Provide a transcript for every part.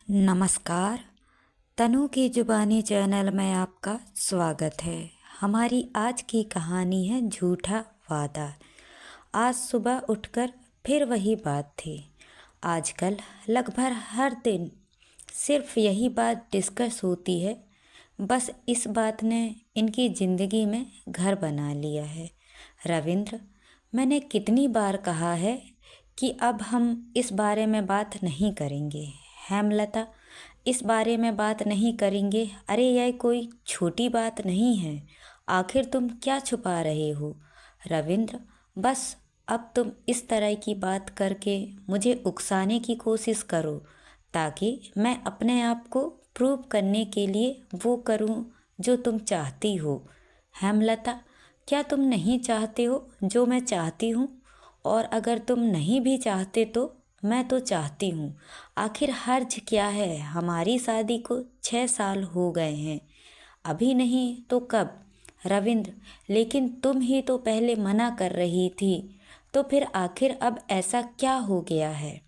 नमस्कार। तनु की जुबानी चैनल में आपका स्वागत है। हमारी आज की कहानी है झूठा वादा। आज सुबह उठकर फिर वही बात थी। आजकल लगभग हर दिन सिर्फ यही बात डिस्कस होती है। बस इस बात ने इनकी ज़िंदगी में घर बना लिया है। रविंद्र, मैंने कितनी बार कहा है कि अब हम इस बारे में बात नहीं करेंगे। हेमलता, इस बारे में बात नहीं करेंगे। अरे यह कोई छोटी बात नहीं है। आखिर तुम क्या छुपा रहे हो? रविंद्र, बस अब तुम इस तरह की बात करके मुझे उकसाने की कोशिश करो ताकि मैं अपने आप को प्रूव करने के लिए वो करूं जो तुम चाहती हो। हेमलता, क्या तुम नहीं चाहते हो जो मैं चाहती हूँ? और अगर तुम नहीं भी चाहते तो मैं तो चाहती हूँ। आखिर हर्ज क्या है? हमारी शादी को 6 साल हो गए हैं। अभी नहीं तो कब? रविंद्र, लेकिन तुम ही तो पहले मना कर रही थी। तो फिर आखिर अब ऐसा क्या हो गया है?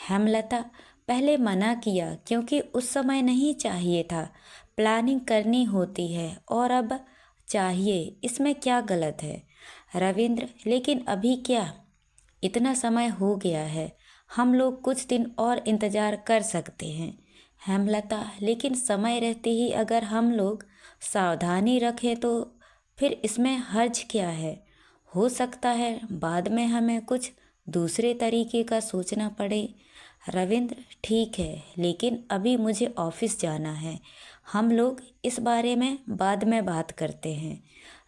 हेमलता, पहले मना किया क्योंकि उस समय नहीं चाहिए था। प्लानिंग करनी होती है और अब चाहिए, इसमें क्या गलत है? रविंद्र, लेकिन अभी क्या? इतना समय हो गया है। हम लोग कुछ दिन और इंतज़ार कर सकते हैं। हेमलता, लेकिन समय रहते ही अगर हम लोग सावधानी रखें तो फिर इसमें हर्ज क्या है? हो सकता है बाद में हमें कुछ दूसरे तरीके का सोचना पड़े। रविंद्र, ठीक है, लेकिन अभी मुझे ऑफिस जाना है। हम लोग इस बारे में बाद में बात करते हैं।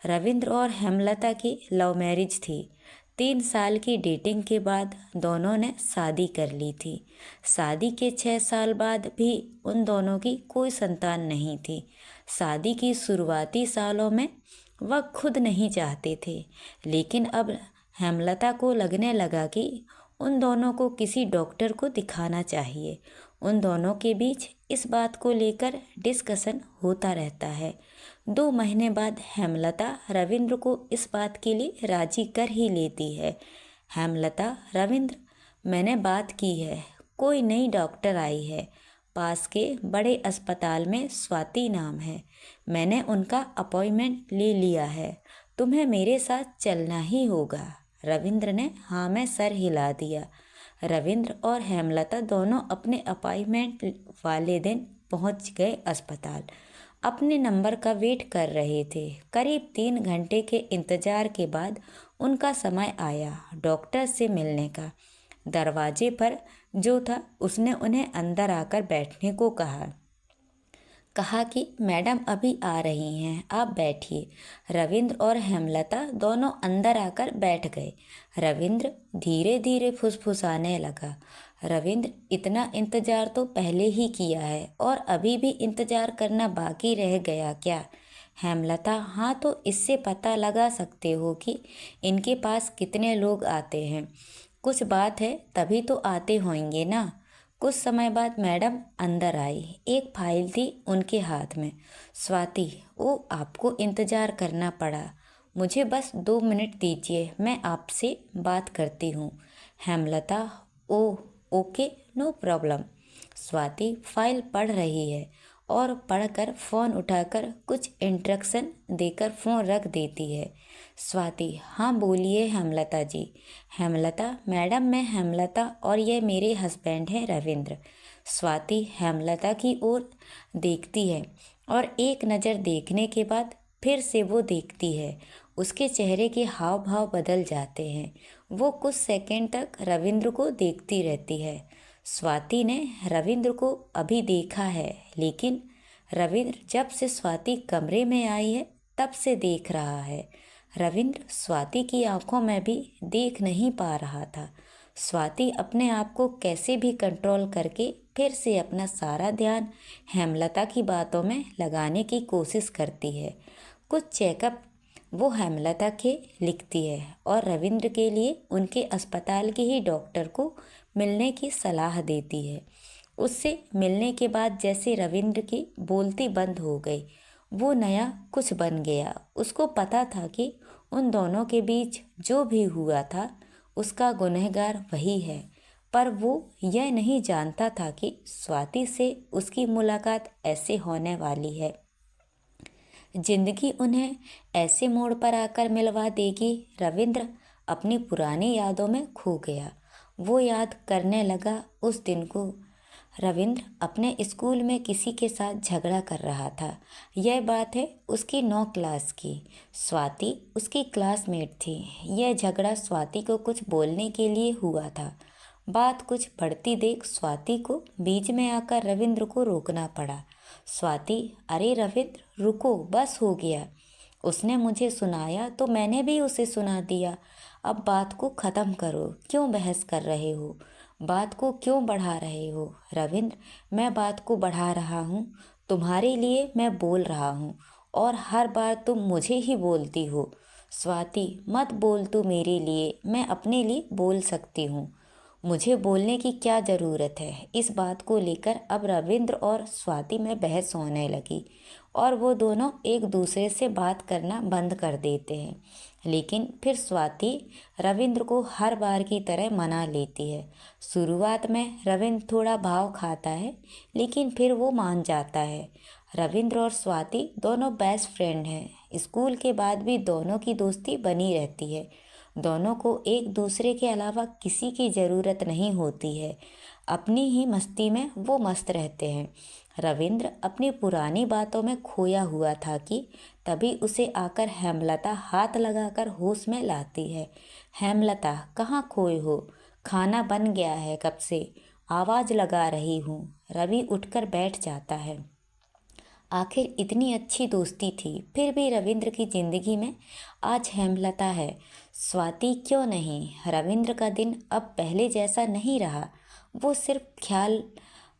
रविंद्र और हेमलता की लव मैरिज थी। 3 साल की डेटिंग के बाद दोनों ने शादी कर ली थी। शादी के 6 साल बाद भी उन दोनों की कोई संतान नहीं थी। शादी की शुरुआती सालों में वह खुद नहीं चाहते थे, लेकिन अब हेमलता को लगने लगा कि उन दोनों को किसी डॉक्टर को दिखाना चाहिए। उन दोनों के बीच इस बात को लेकर डिस्कशन होता रहता है। 2 महीने बाद हेमलता रविंद्र को इस बात के लिए राजी कर ही लेती है। हेमलता, रविंद्र, मैंने बात की है। कोई नई डॉक्टर आई है। पास के बड़े अस्पताल में स्वाति नाम है। मैंने उनका अपॉइंटमेंट ले लिया है। तुम्हें मेरे साथ चलना ही होगा। रविंद्र ने हाँ में सर हिला दिया। रविंद्र और हेमलता दोनों अपने अपॉइंटमेंट वाले दिन पहुंच गए अस्पताल। अपने नंबर का वेट कर रहे थे। करीब 3 घंटे के इंतजार के बाद उनका समय आया डॉक्टर से मिलने का। दरवाजे पर जो था उसने उन्हें अंदर आकर बैठने को कहा कि मैडम अभी आ रही हैं, आप बैठिए। रविंद्र और हेमलता दोनों अंदर आकर बैठ गए। रविंद्र धीरे धीरे फुसफुसाने लगा। रविंद्र, इतना इंतजार तो पहले ही किया है और अभी भी इंतजार करना बाकी रह गया क्या? हेमलता, हाँ, तो इससे पता लगा सकते हो कि इनके पास कितने लोग आते हैं। कुछ बात है तभी तो आते होंगे ना। कुछ समय बाद मैडम अंदर आई। एक फाइल थी उनके हाथ में। स्वाति, ओ, आपको इंतजार करना पड़ा। मुझे बस 2 मिनट दीजिए, मैं आपसे बात करती हूँ। Hemlata, oh, okay, no problem. Swati file पढ़ रही है और पढ़कर फ़ोन उठाकर कुछ इंस्ट्रक्शन देकर फ़ोन रख देती है। स्वाति, हाँ बोलिए हेमलता जी। हेमलता, मैडम मैं हेमलता और ये मेरे हस्बैंड हैं रविंद्र। स्वाति हेमलता की ओर देखती है और एक नज़र देखने के बाद फिर से वो देखती है। उसके चेहरे के हाव भाव बदल जाते हैं। वो कुछ सेकंड तक रविंद्र को देखती रहती है। स्वाति ने रविंद्र को अभी देखा है, लेकिन रविंद्र जब से स्वाति कमरे में आई है तब से देख रहा है। रविंद्र स्वाति की आंखों में भी देख नहीं पा रहा था। स्वाति अपने आप को कैसे भी कंट्रोल करके फिर से अपना सारा ध्यान हेमलता की बातों में लगाने की कोशिश करती है। कुछ चेकअप वो हेमलता के लिखती है और रविंद्र के लिए उनके अस्पताल के ही डॉक्टर को मिलने की सलाह देती है। उससे मिलने के बाद जैसे रविंद्र की बोलती बंद हो गई। वो नया कुछ बन गया। उसको पता था कि उन दोनों के बीच जो भी हुआ था उसका गुनहगार वही है। पर वो यह नहीं जानता था कि स्वाति से उसकी मुलाकात ऐसे होने वाली है। जिंदगी उन्हें ऐसे मोड़ पर आकर मिलवा देगी। रविंद्र अपनी पुरानी यादों में खो गया। वो याद करने लगा उस दिन को। रविंद्र अपने स्कूल में किसी के साथ झगड़ा कर रहा था। यह बात है उसकी 9 क्लास की। स्वाति उसकी क्लासमेट थी। यह झगड़ा स्वाति को कुछ बोलने के लिए हुआ था। बात कुछ बढ़ती देख स्वाति को बीच में आकर रविंद्र को रोकना पड़ा। स्वाति, अरे रविंद्र रुको, बस हो गया। उसने मुझे सुनाया तो मैंने भी उसे सुना दिया। अब बात को ख़त्म करो। क्यों बहस कर रहे हो? बात को क्यों बढ़ा रहे हो? रविंद्र, मैं बात को बढ़ा रहा हूँ। तुम्हारे लिए मैं बोल रहा हूँ और हर बार तुम मुझे ही बोलती हो। स्वाति, मत बोल तू मेरे लिए, मैं अपने लिए बोल सकती हूँ। मुझे बोलने की क्या ज़रूरत है? इस बात को लेकर अब रविंद्र और स्वाति में बहस होने लगी और वो दोनों एक दूसरे से बात करना बंद कर देते हैं। लेकिन फिर स्वाति रविंद्र को हर बार की तरह मना लेती है। शुरुआत में रविंद्र थोड़ा भाव खाता है, लेकिन फिर वो मान जाता है। रविंद्र और स्वाति दोनों बेस्ट फ्रेंड हैं। स्कूल के बाद भी दोनों की दोस्ती बनी रहती है। दोनों को एक दूसरे के अलावा किसी की ज़रूरत नहीं होती है। अपनी ही मस्ती में वो मस्त रहते हैं। रविंद्र अपनी पुरानी बातों में खोया हुआ था कि तभी उसे आकर हेमलता हाथ लगाकर होश में लाती है। हेमलता, कहाँ खोए हो? खाना बन गया है कब से, आवाज़ लगा रही हूँ। रवि उठकर बैठ जाता है। आखिर इतनी अच्छी दोस्ती थी, फिर भी रविंद्र की जिंदगी में आज हेमलता है, स्वाति क्यों नहीं? रविंद्र का दिन अब पहले जैसा नहीं रहा। वो सिर्फ ख्याल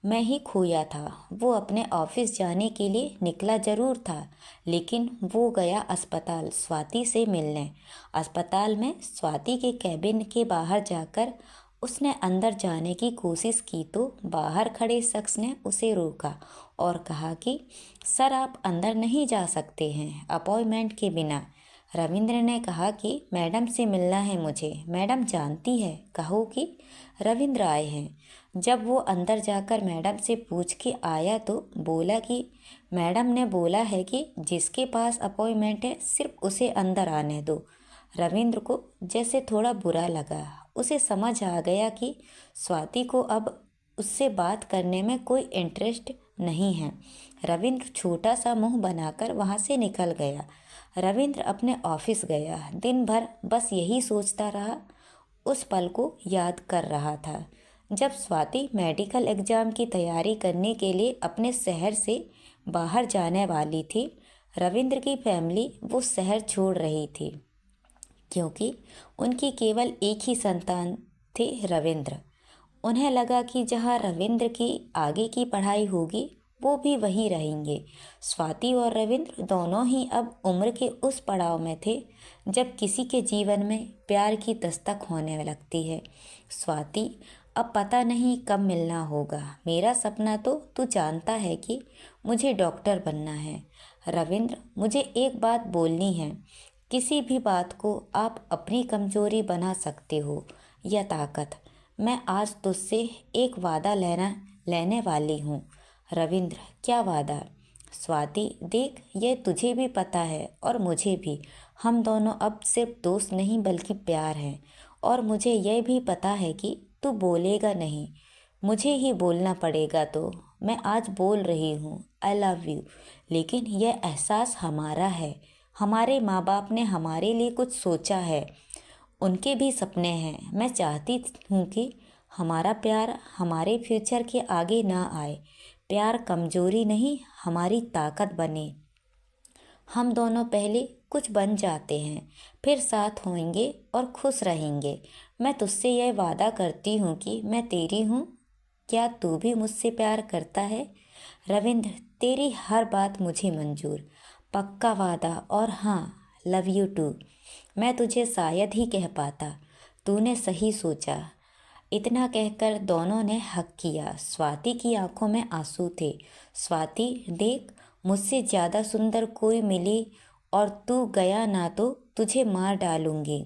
में ही खोया था। वो अपने ऑफिस जाने के लिए निकला जरूर था, लेकिन वो गया अस्पताल स्वाति से मिलने। अस्पताल में स्वाति के कैबिन के बाहर जाकर उसने अंदर जाने की कोशिश की तो बाहर खड़े शख्स ने उसे रोका और कहा कि सर, आप अंदर नहीं जा सकते हैं अपॉइंटमेंट के बिना। रविंद्र ने कहा कि मैडम से मिलना है मुझे। मैडम जानती है, कहो कि रविंद्र आए हैं। जब वो अंदर जाकर मैडम से पूछ के आया तो बोला कि मैडम ने बोला है कि जिसके पास अपॉइंटमेंट है सिर्फ उसे अंदर आने दो। रविंद्र को जैसे थोड़ा बुरा लगा। उसे समझ आ गया कि स्वाति को अब उससे बात करने में कोई इंटरेस्ट नहीं है। रविंद्र छोटा सा मुंह बनाकर वहाँ से निकल गया। रविंद्र अपने ऑफिस गया। दिन भर बस यही सोचता रहा, उस पल को याद कर रहा था जब स्वाति मेडिकल एग्ज़ाम की तैयारी करने के लिए अपने शहर से बाहर जाने वाली थी। रविंद्र की फैमिली वो शहर छोड़ रही थी क्योंकि उनकी केवल एक ही संतान थे, रविंद्र। उन्हें लगा कि जहाँ रविंद्र की आगे की पढ़ाई होगी वो भी वहीं रहेंगे। स्वाति और रविंद्र दोनों ही अब उम्र के उस पड़ाव में थे जब किसी के जीवन में प्यार की दस्तक होने लगती है। स्वाति, अब पता नहीं कब मिलना होगा। मेरा सपना तो तू जानता है कि मुझे डॉक्टर बनना है। रविंद्र, मुझे एक बात बोलनी है। किसी भी बात को आप अपनी कमजोरी बना सकते हो या ताकत। मैं आज तुझसे एक वादा लेने वाली हूँ। रविंद्र, क्या वादा? स्वाति, देख, ये तुझे भी पता है और मुझे भी। हम दोनों अब सिर्फ दोस्त नहीं बल्कि प्यार हैं। और मुझे यह भी पता है कि तू बोलेगा नहीं, मुझे ही बोलना पड़ेगा। तो मैं आज बोल रही हूँ, आई लव यू। लेकिन यह एहसास हमारा है। हमारे माँ बाप ने हमारे लिए कुछ सोचा है, उनके भी सपने हैं। मैं चाहती हूँ कि हमारा प्यार हमारे फ्यूचर के आगे ना आए। प्यार कमजोरी नहीं, हमारी ताकत बने। हम दोनों पहले कुछ बन जाते हैं, फिर साथ होंगे और खुश रहेंगे। मैं तुझसे यह वादा करती हूँ कि मैं तेरी हूँ। क्या तू भी मुझसे प्यार करता है? रविंद्र, तेरी हर बात मुझे मंजूर। पक्का वादा। और हाँ, लव यू टू। मैं तुझे शायद ही कह पाता। तूने सही सोचा। इतना कहकर दोनों ने हक किया। स्वाति की आंखों में आंसू थे। स्वाति, देख, मुझसे ज़्यादा सुंदर कोई मिली और तू गया ना तो तुझे मार डालूंगी।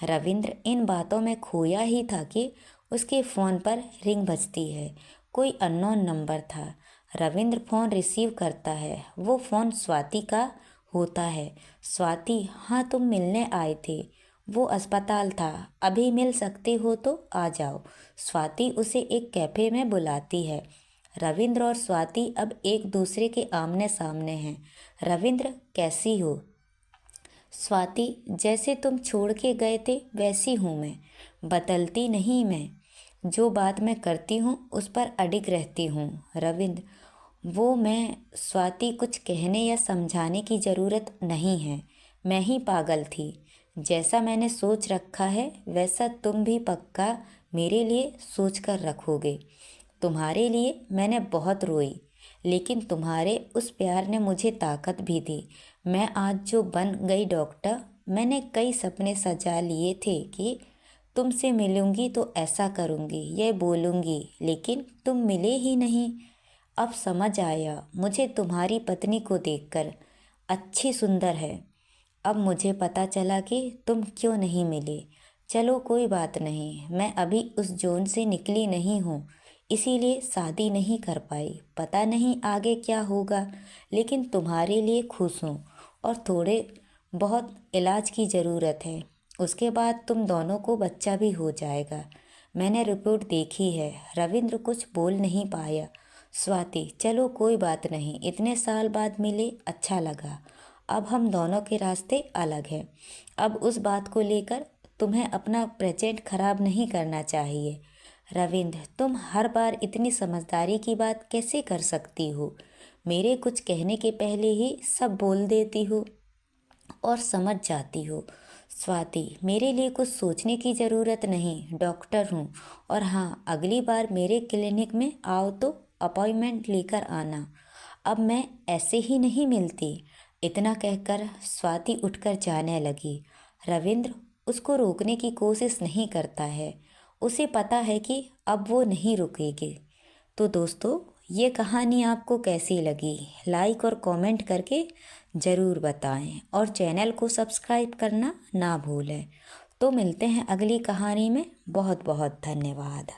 रविंद्र इन बातों में खोया ही था कि उसके फ़ोन पर रिंग बजती है। कोई अननोन नंबर था। रविंद्र फ़ोन रिसीव करता है। वो फ़ोन स्वाति का होता है। स्वाति, हाँ तुम मिलने आए थे। वो अस्पताल था, अभी मिल सकते हो तो आ जाओ। स्वाति उसे एक कैफ़े में बुलाती है। रविंद्र और स्वाति अब एक दूसरे के आमने सामने हैं। रविंद्र, कैसी हो? स्वाति, जैसे तुम छोड़ के गए थे वैसी हूँ मैं, बदलती नहीं मैं। जो बात मैं करती हूँ उस पर अडिग रहती हूँ। रविंद्र, वो मैं स्वाति, कुछ कहने या समझाने की ज़रूरत नहीं है। मैं ही पागल थी। जैसा मैंने सोच रखा है वैसा तुम भी पक्का मेरे लिए सोच कर रखोगे। तुम्हारे लिए मैंने बहुत रोई, लेकिन तुम्हारे उस प्यार ने मुझे ताकत भी दी। मैं आज जो बन गई डॉक्टर, मैंने कई सपने सजा लिए थे कि तुमसे मिलूंगी तो ऐसा करूंगी, ये बोलूंगी, लेकिन तुम मिले ही नहीं। अब समझ आया मुझे तुम्हारी पत्नी को देखकर, अच्छी सुंदर है। अब मुझे पता चला कि तुम क्यों नहीं मिले। चलो कोई बात नहीं, मैं अभी उस जोन से निकली नहीं हूँ, इसीलिए शादी नहीं कर पाई। पता नहीं आगे क्या होगा, लेकिन तुम्हारे लिए खुश हूँ और थोड़े बहुत इलाज की ज़रूरत है। उसके बाद तुम दोनों को बच्चा भी हो जाएगा। मैंने रिपोर्ट देखी है। रविंद्र कुछ बोल नहीं पाया। स्वाति, चलो कोई बात नहीं, इतने साल बाद मिले, अच्छा लगा। अब हम दोनों के रास्ते अलग हैं। अब उस बात को लेकर तुम्हें अपना प्रेजेंट खराब नहीं करना चाहिए। रविंद्र, तुम हर बार इतनी समझदारी की बात कैसे कर सकती हो? मेरे कुछ कहने के पहले ही सब बोल देती हो और समझ जाती हो। स्वाति, मेरे लिए कुछ सोचने की ज़रूरत नहीं, डॉक्टर हूँ। और हाँ, अगली बार मेरे क्लिनिक में आओ तो अपॉइंटमेंट लेकर आना। अब मैं ऐसे ही नहीं मिलती। इतना कहकर स्वाति उठकर जाने लगी। रविंद्र उसको रोकने की कोशिश नहीं करता है। उसे पता है कि अब वो नहीं रुकेगी। तो दोस्तों, ये कहानी आपको कैसी लगी? लाइक और कमेंट करके ज़रूर बताएं और चैनल को सब्सक्राइब करना ना भूलें। तो मिलते हैं अगली कहानी में। बहुत बहुत धन्यवाद।